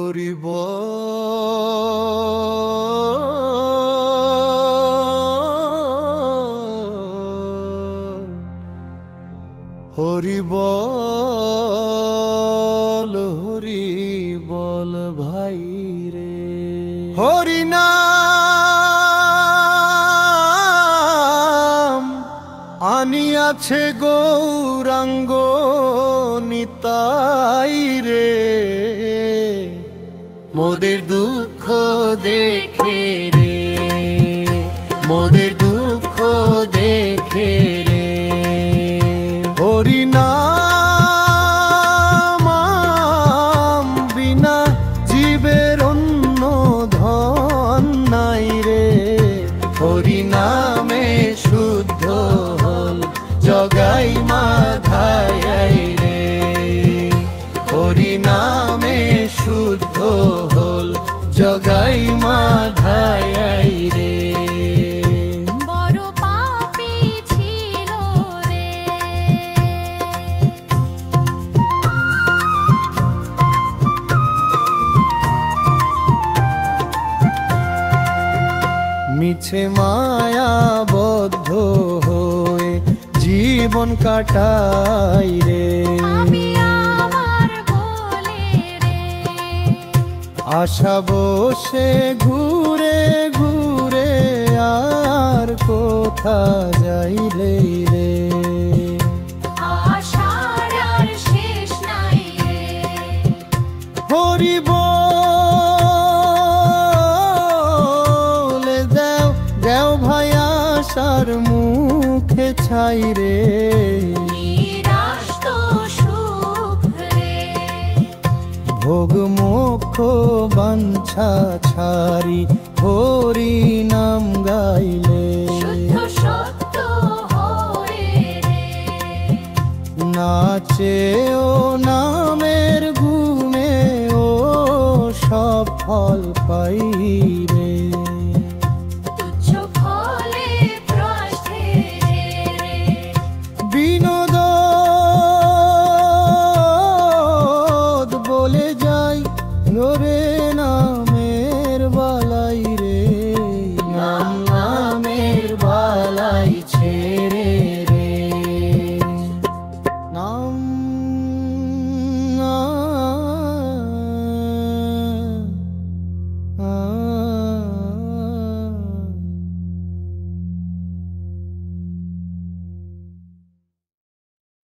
হরি হরি বল ভাই রে। হরি নাম আনিয়াছে গৌরাঙ্গ নিতাই রে। মোদের দুঃখ দেখে রে, মোদের দুঃখ দেখে রে। হরি নাম বিনা জীবের অন্য ধন নাই রে। হরি নামে শুদ্ধ হল জগাই মাধাই রে। হরি নামে শুদ্ধ হল জগাই মাধাই রে। বড় পাপী ছিল রে, মিছে মায়াবদ্ধ হয়ে জীবন কাটাই রে। আমি আমার বলে রে, আশা বসে ঘুরে ঘুরে আর কোথা যাইলে রে। আশার আর শেষ নাই রে। হরি বলে দেও দেও ভাই আশার মুখে ছাই রে। নিরাশ তো সুখ রে, ভোগ মোক্ষ বাঞ্ছা ছাড়ি হরি নাম গাইলে। শুদ্ধ সত্য হয়ে রে। নাচে ও নামে